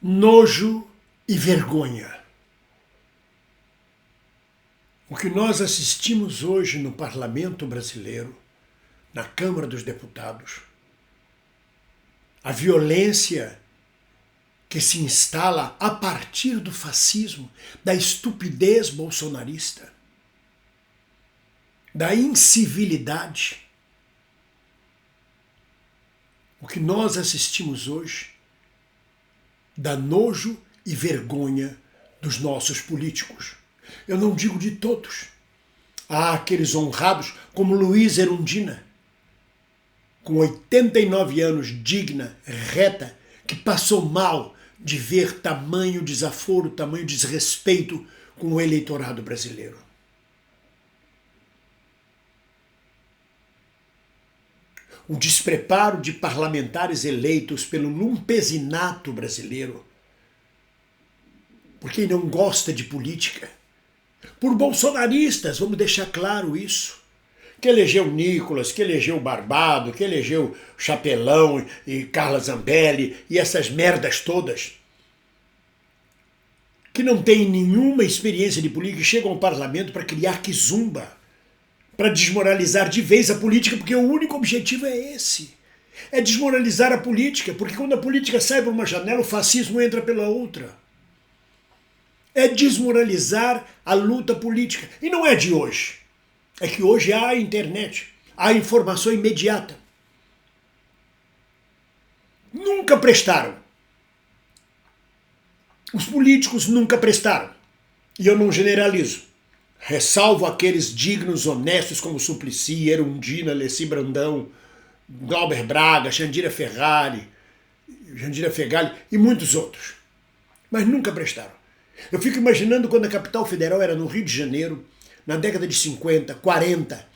nojo e vergonha. O que nós assistimos hoje no Parlamento brasileiro, na Câmara dos Deputados, a violência que se instala a partir do fascismo, da estupidez bolsonarista, da incivilidade. O que nós assistimos hoje dá nojo e vergonha dos nossos políticos. Eu não digo de todos. Há aqueles honrados como Luiz Erundina, com 89 anos, digna, reta, que passou mal de ver tamanho desaforo, tamanho desrespeito com o eleitorado brasileiro. O despreparo de parlamentares eleitos pelo lumpesinato brasileiro, por quem não gosta de política, por bolsonaristas, vamos deixar claro isso, que elegeu Nicolas, que elegeu Barbado, que elegeu Chapelão e Carla Zambelli e essas merdas todas, que não têm nenhuma experiência de política e chegam ao parlamento para criar quizumba, para desmoralizar de vez a política, porque o único objetivo é esse. É desmoralizar a política, porque quando a política sai por uma janela, o fascismo entra pela outra. É desmoralizar a luta política. E não é de hoje. É que hoje há a internet, há informação imediata. Nunca prestaram. Os políticos nunca prestaram. E eu não generalizo. Ressalvo aqueles dignos, honestos como Suplicy, Erundina, Alessi Brandão, Glauber Braga, Jandira Fegali e muitos outros. Mas nunca prestaram. Eu fico imaginando quando a capital federal era no Rio de Janeiro, na década de 50, 40,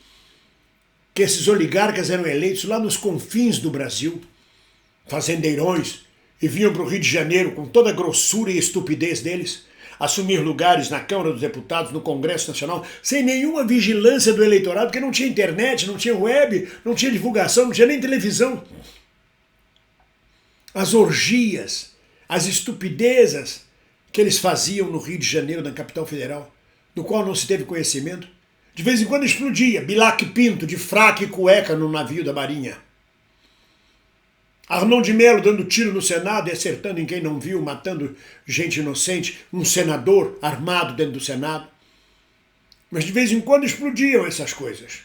que esses oligarcas eram eleitos lá nos confins do Brasil, fazendeirões, e vinham para o Rio de Janeiro com toda a grossura e estupidez deles, assumir lugares na Câmara dos Deputados, no Congresso Nacional, sem nenhuma vigilância do eleitorado, porque não tinha internet, não tinha web, não tinha divulgação, não tinha nem televisão. As orgias, as estupidezas que eles faziam no Rio de Janeiro, na capital federal, do qual não se teve conhecimento. De vez em quando explodia, Bilac Pinto, de fraque e cueca no navio da Marinha. Arnon de Mello dando tiro no Senado e acertando em quem não viu, matando gente inocente, um senador armado dentro do Senado. Mas de vez em quando explodiam essas coisas.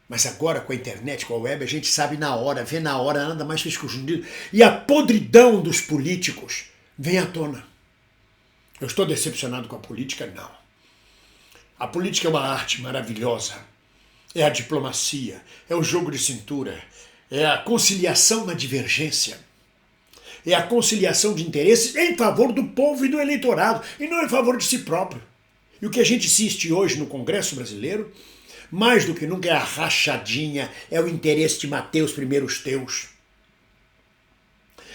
Mas agora com a internet, com a web, a gente sabe na hora, vê na hora, nada mais fica escondido. E a podridão dos políticos vem à tona. Eu estou decepcionado com a política? Não. A política é uma arte maravilhosa. É a diplomacia, é o jogo de cintura, é a conciliação na divergência, é a conciliação de interesses em favor do povo e do eleitorado, e não em favor de si próprio. E o que a gente assiste hoje no Congresso brasileiro, mais do que nunca, é a rachadinha, é o interesse de Mateus primeiro os teus.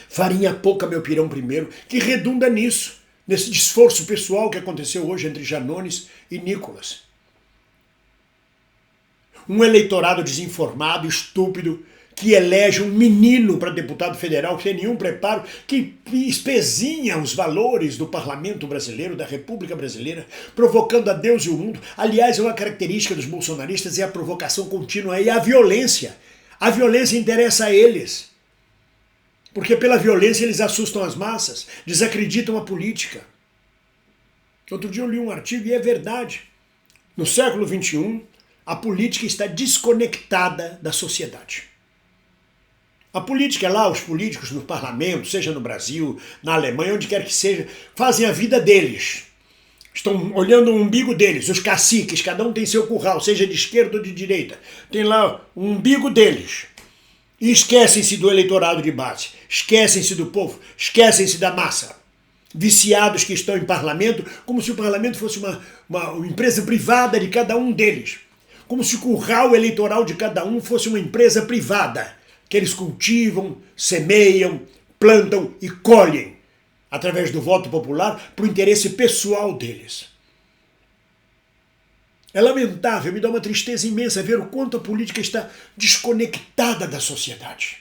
Farinha pouca, meu pirão primeiro, que redunda nisso, nesse esforço pessoal que aconteceu hoje entre Janones e Nicolas. Um eleitorado desinformado, estúpido, que elege um menino para deputado federal sem nenhum preparo, que espezinha os valores do parlamento brasileiro, da República Brasileira, provocando a Deus e o mundo. Aliás, é uma característica dos bolsonaristas, é a provocação contínua e a violência. A violência interessa a eles, porque pela violência eles assustam as massas, desacreditam a política. Outro dia eu li um artigo e é verdade. No século XXI, a política está desconectada da sociedade. A política é lá, os políticos no parlamento, seja no Brasil, na Alemanha, onde quer que seja, fazem a vida deles. Estão olhando o umbigo deles, os caciques, cada um tem seu curral, seja de esquerda ou de direita. Tem lá o umbigo deles. E esquecem-se do eleitorado de base, esquecem-se do povo, esquecem-se da massa. Viciados que estão em parlamento, como se o parlamento fosse uma empresa privada de cada um deles. Como se o curral eleitoral de cada um fosse uma empresa privada, que eles cultivam, semeiam, plantam e colhem, através do voto popular, para o interesse pessoal deles. É lamentável, me dá uma tristeza imensa ver o quanto a política está desconectada da sociedade.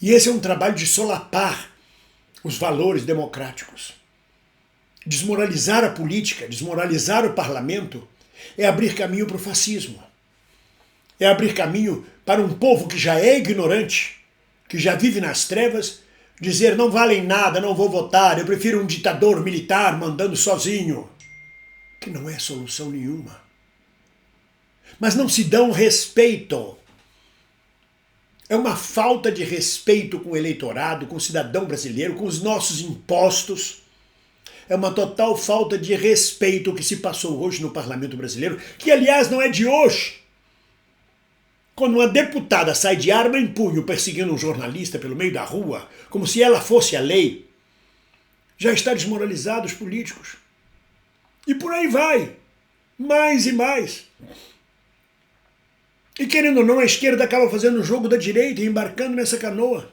E esse é um trabalho de solapar os valores democráticos. Desmoralizar a política, desmoralizar o parlamento é abrir caminho para o fascismo. É abrir caminho para um povo que já é ignorante, que já vive nas trevas, dizer não valem nada, não vou votar, eu prefiro um ditador militar mandando sozinho, que não é solução nenhuma. Mas não se dão respeito. É uma falta de respeito com o eleitorado, com o cidadão brasileiro, com os nossos impostos. É uma total falta de respeito o que se passou hoje no parlamento brasileiro, que aliás não é de hoje. Quando uma deputada sai de arma em punho perseguindo um jornalista pelo meio da rua, como se ela fosse a lei, já está desmoralizado os políticos. E por aí vai, mais e mais. E querendo ou não, a esquerda acaba fazendo o jogo da direita e embarcando nessa canoa.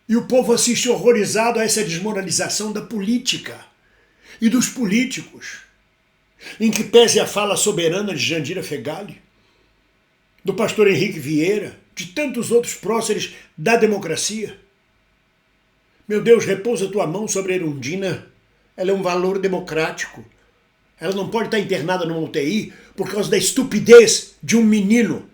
E o povo assiste horrorizado a essa desmoralização da política e dos políticos, em que pese a fala soberana de Jandira Fegali, do pastor Henrique Vieira, de tantos outros próceres da democracia. Meu Deus, repousa tua mão sobre a Erundina. Ela é um valor democrático. Ela não pode estar internada numa UTI por causa da estupidez de um menino,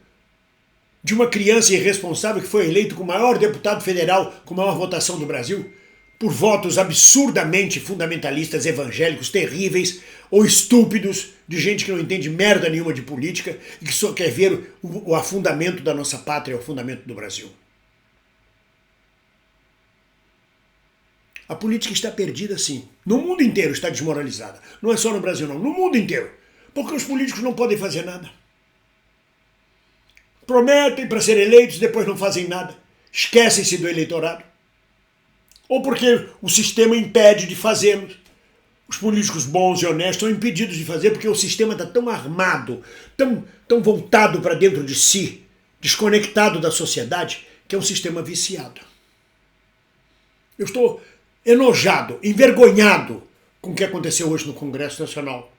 de uma criança irresponsável que foi eleito como o maior deputado federal, com a maior votação do Brasil, por votos absurdamente fundamentalistas, evangélicos, terríveis ou estúpidos, de gente que não entende merda nenhuma de política e que só quer ver o afundamento da nossa pátria, o afundamento do Brasil. A política está perdida, sim. No mundo inteiro está desmoralizada. Não é só no Brasil, não. No mundo inteiro. Porque os políticos não podem fazer nada. Prometem para ser eleitos, depois não fazem nada. Esquecem-se do eleitorado. Ou porque o sistema impede de fazê-los. Os políticos bons e honestos são impedidos de fazer porque o sistema está tão armado, tão voltado para dentro de si, desconectado da sociedade, que é um sistema viciado. Eu estou enojado, envergonhado com o que aconteceu hoje no Congresso Nacional.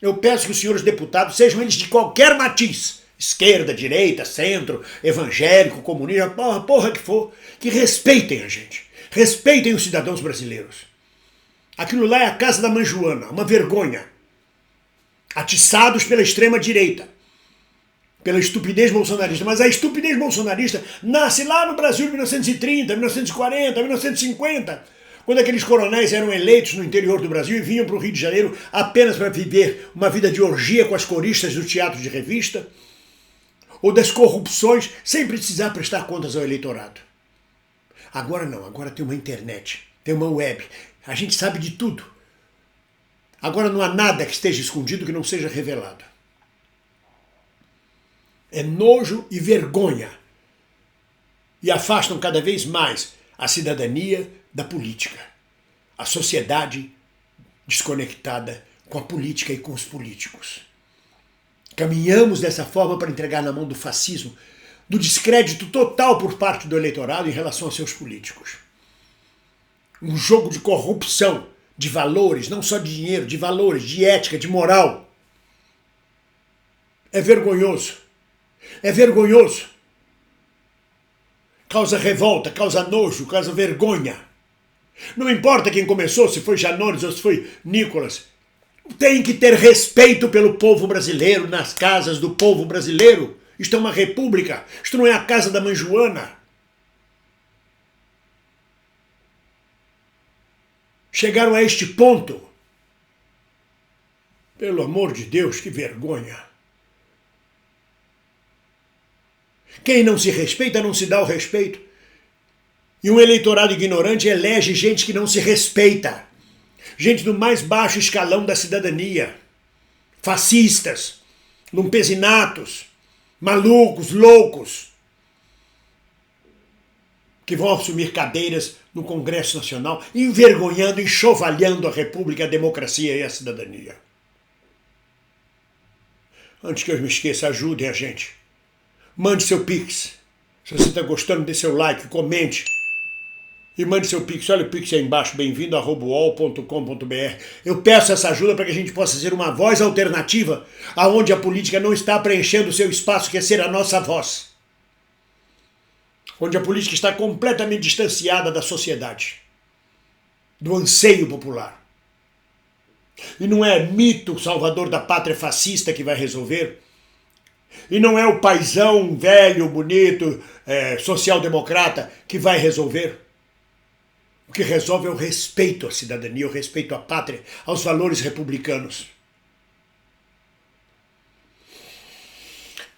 Eu peço que os senhores deputados, sejam eles de qualquer matiz, esquerda, direita, centro, evangélico, comunista, porra que for, que respeitem a gente, respeitem os cidadãos brasileiros. Aquilo lá é a casa da mãe Joana, uma vergonha. Atiçados pela extrema-direita, pela estupidez bolsonarista. Mas a estupidez bolsonarista nasce lá no Brasil de 1930, 1940, 1950, quando aqueles coronéis eram eleitos no interior do Brasil e vinham para o Rio de Janeiro apenas para viver uma vida de orgia com as coristas do teatro de revista, ou das corrupções, sem precisar prestar contas ao eleitorado. Agora não, agora tem uma internet, tem uma web. A gente sabe de tudo. Agora não há nada que esteja escondido que não seja revelado. É nojo e vergonha. E afastam cada vez mais a cidadania da política. A sociedade desconectada com a política e com os políticos. Caminhamos dessa forma para entregar na mão do fascismo, do descrédito total por parte do eleitorado em relação aos seus políticos. Um jogo de corrupção, de valores, não só de dinheiro, de valores, de ética, de moral. É vergonhoso. É vergonhoso. Causa revolta, causa nojo, causa vergonha. Não importa quem começou, se foi Janones ou se foi Nicolas. Tem que ter respeito pelo povo brasileiro, nas casas do povo brasileiro. Isto é uma república. Isto não é a casa da mãe Joana. Chegaram a este ponto. Pelo amor de Deus, que vergonha. Quem não se respeita não se dá o respeito. E um eleitorado ignorante elege gente que não se respeita. Gente do mais baixo escalão da cidadania. Fascistas, lumpesinatos, malucos, loucos, que vão assumir cadeiras no Congresso Nacional, envergonhando, enxovalhando a República, a democracia e a cidadania. Antes que eu me esqueça, ajudem a gente. Mande seu Pix. Se você está gostando, dê seu like, comente. E mande seu Pix. Olha o Pix aí embaixo, bem-vindo@uol.com.br. Eu peço essa ajuda para que a gente possa ser uma voz alternativa, aonde a política não está preenchendo o seu espaço, que é ser a nossa voz. onde a política está completamente distanciada da sociedade, do anseio popular. E não é mito salvador da pátria fascista que vai resolver, e não é o paizão velho, bonito, social-democrata que vai resolver. O que resolve é o respeito à cidadania, o respeito à pátria, aos valores republicanos.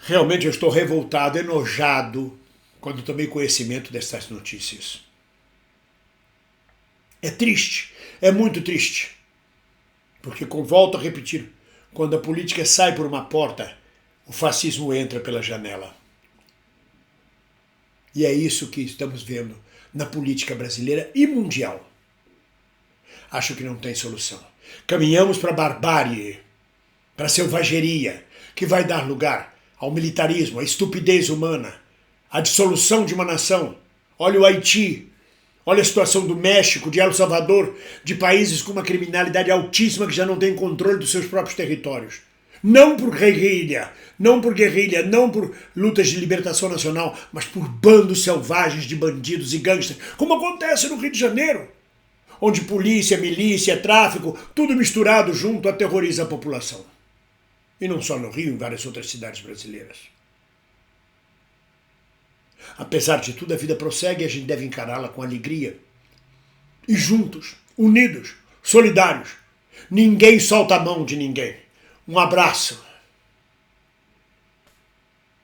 Realmente eu estou revoltado, enojado, quando tomei conhecimento dessas notícias. É triste, é muito triste. Porque, volto a repetir, quando a política sai por uma porta, o fascismo entra pela janela. E é isso que estamos vendo na política brasileira e mundial. Acho que não tem solução. Caminhamos para a barbárie, para a selvageria, que vai dar lugar ao militarismo, à estupidez humana, à dissolução de uma nação. Olha o Haiti, olha a situação do México, de El Salvador, de países com uma criminalidade altíssima que já não tem controle dos seus próprios territórios. Não por guerrilha, não por lutas de libertação nacional, mas por bandos selvagens de bandidos e gangsters, como acontece no Rio de Janeiro, onde polícia, milícia, tráfico, tudo misturado junto aterroriza a população. E não só no Rio, em várias outras cidades brasileiras. Apesar de tudo, a vida prossegue e a gente deve encará-la com alegria. E juntos, unidos, solidários. Ninguém solta a mão de ninguém. Um abraço.